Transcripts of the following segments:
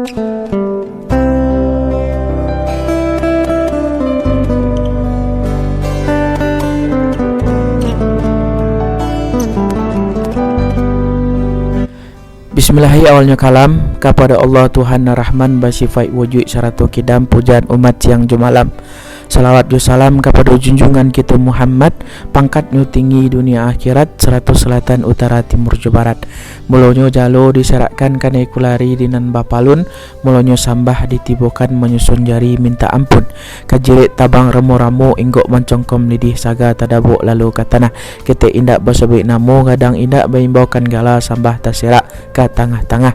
Bismillahirrahmanirrahim. Awalnya kalam kepada Allah Tuhan Rahman bersifat wujud syaratu kidam, pujian umat siang jumalam. Salawat dan salam kepada junjungan kita Muhammad, pangkatnya tinggi dunia akhirat, 100 selatan utara timur barat. Mulonyo jalo diserakkan kanai kulari dinan bapalun, mulonyo sambah ditibokan menyusun jari minta ampun. Kajirit tabang remo-ramo inggok mencongkom lidih saga tadabuk lalu katana. Kita indak bersebut namo kadang indak baimbaukan gala sambah terserak ke tengah-tengah.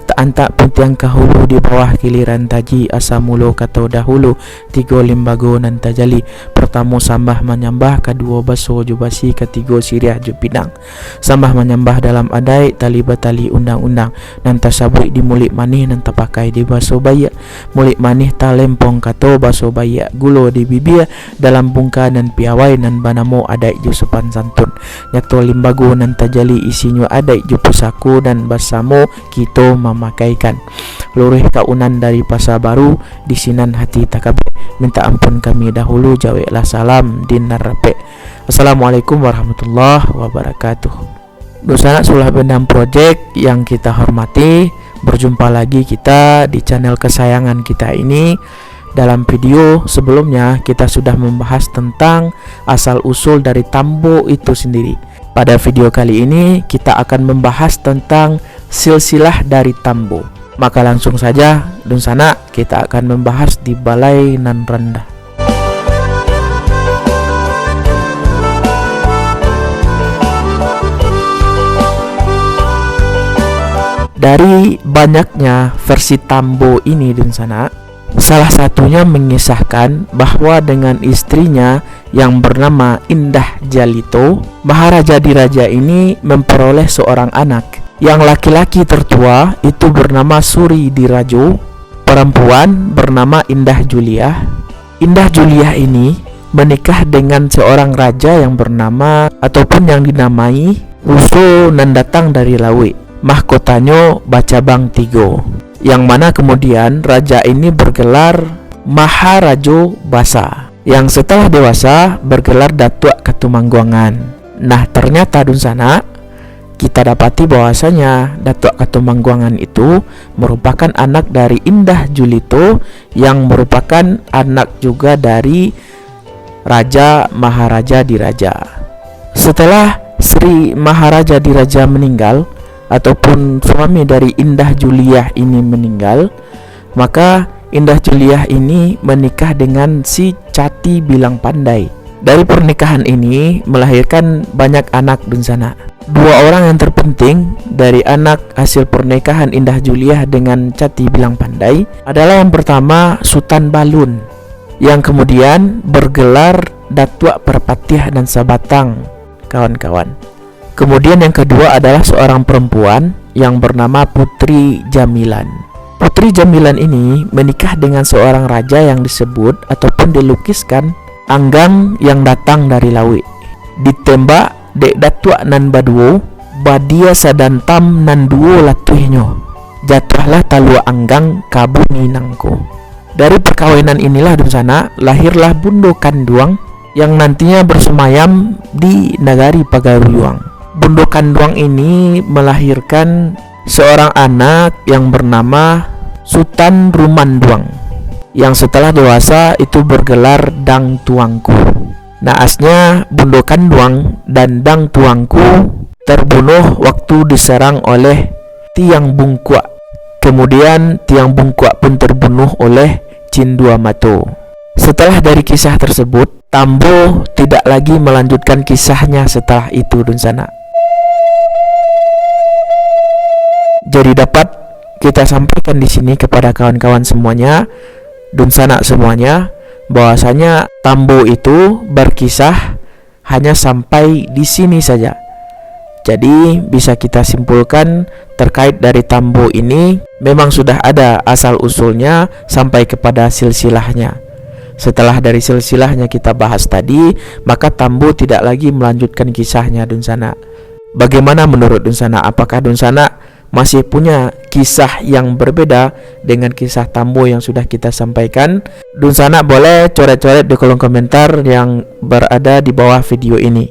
Tak antak pun tiang kahulu di bawah giliran taji asa mulu kata dahulu, tiga limbago nan tajali. Pertama sambah menyambah, kedua baso jubasi, ketiga siriah jupinang. Sambah menyambah dalam adai tali batali undang-undang, nan tasabui di mulik manih nan terpakai di baso bayak. Mulik manih ta lempong kato baso bayak, gulo di bibir dalam bungka nan piawai nan banamo adai ju sopan santun. Nyato limbago nan tajali isinya adai ju pusaku dan basamo kito memakaikan. Luruh kaunan dari pasar baru di sinan hati takabir. Minta ampun kami dahulu, jawablah salam dinar rape. Assalamualaikum warahmatullahi wabarakatuh. Dosana sulah bendam project yang kita hormati, berjumpa lagi kita di channel kesayangan kita ini. Dalam video sebelumnya kita sudah membahas tentang asal usul dari tambo itu sendiri. Pada video kali ini kita akan membahas tentang silsilah dari tambo. Maka langsung saja donsana kita akan membahas di balai nan rendah. Dari banyaknya versi tambo ini donsana, salah satunya mengisahkan bahwa dengan istrinya yang bernama Indah Jalito, Maharaja Diraja ini memperoleh seorang anak. Yang laki-laki tertua itu bernama Suri Dirajo, perempuan bernama Indah Juliah. Indah Juliah ini menikah dengan seorang raja yang bernama ataupun yang dinamai Ruso nan datang dari Lawe. Mahkotanya Bacabang Tigo, yang mana kemudian raja ini bergelar Maharajo Basa, yang setelah dewasa bergelar Datuk Katumangguangan. Nah, ternyata dunsana kita dapati bahwasanya Datuk Katumangguangan itu merupakan anak dari Indah Julito, yang merupakan anak juga dari Raja Maharaja Diraja. Setelah Sri Maharaja Diraja meninggal ataupun suami dari Indah Juliah ini meninggal, maka Indah Juliah ini menikah dengan si Cati Bilang Pandai. Dari pernikahan ini melahirkan banyak anak dunsana. Dua orang yang terpenting dari anak hasil pernikahan Indah Juliah dengan Cati Bilang Pandai adalah yang pertama Sultan Balun, yang kemudian bergelar Datuk Perpatiah dan Sabatang, kawan-kawan. Kemudian yang kedua adalah seorang perempuan yang bernama Putri Jamilan. Putri Jamilan ini menikah dengan seorang raja yang disebut ataupun dilukiskan Anggang yang datang dari Lawe. Ditembak dek datuk nan baduo, badia sadantam nan duo latuhnyo. Jatuhlah talua Anggang kabungi nangko. Dari perkawinan inilah dunsana lahirlah Bundo Kanduang yang nantinya bersemayam di Nagari Pagaruyuang. Bundo Kanduang ini melahirkan seorang anak yang bernama Sultan Rumanduang, yang setelah dewasa itu bergelar Dang Tuangku. Naasnya Bundo Kanduang dan Dang Tuangku terbunuh waktu diserang oleh Tiang Bungkuak. Kemudian Tiang Bungkuak pun terbunuh oleh Cindua Mato. Setelah dari kisah tersebut, Tambo tidak lagi melanjutkan kisahnya setelah itu dunsana. Jadi dapat kita sampaikan di sini kepada kawan-kawan semuanya, dunsana semuanya, bahwasanya Tambo itu berkisah hanya sampai di sini saja. Jadi bisa kita simpulkan terkait dari Tambo ini memang sudah ada asal usulnya sampai kepada silsilahnya. Setelah dari silsilahnya kita bahas tadi, maka Tambo tidak lagi melanjutkan kisahnya dunsana. Bagaimana menurut dunsana? Apakah dunsana masih punya kisah yang berbeda dengan kisah Tambo yang sudah kita sampaikan, Dunsana boleh coret-coret di kolom komentar yang berada di bawah video ini.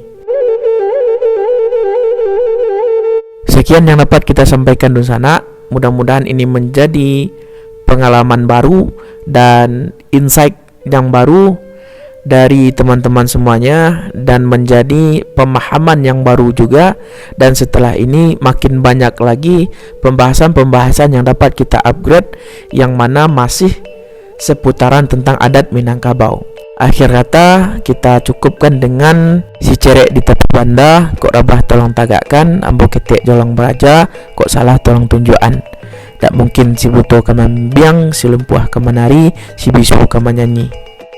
Sekian yang dapat kita sampaikan Dunsana. Mudah-mudahan ini menjadi pengalaman baru dan insight yang baru dari teman-teman semuanya, dan menjadi pemahaman yang baru juga. Dan setelah ini makin banyak lagi pembahasan-pembahasan yang dapat kita upgrade, yang mana masih seputaran tentang adat Minangkabau. Akhir kata kita cukupkan dengan si cerek di tepi banda, kok rabah tolong tagakkan, ambo ketek jolong beraja, kok salah tolong tunjukan. Tak mungkin si buto kaman biang, si lumpuh kaman nari, si bisu kaman nyanyi.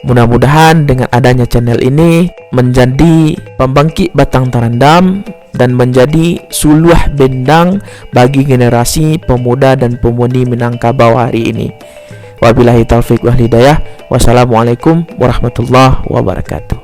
Mudah-mudahan dengan adanya channel ini menjadi pembangkit batang terendam dan menjadi suluh bendang bagi generasi pemuda dan pemudi Minangkabau hari ini. Wabillahi taufik wal hidayah. Wassalamualaikum warahmatullahi wabarakatuh.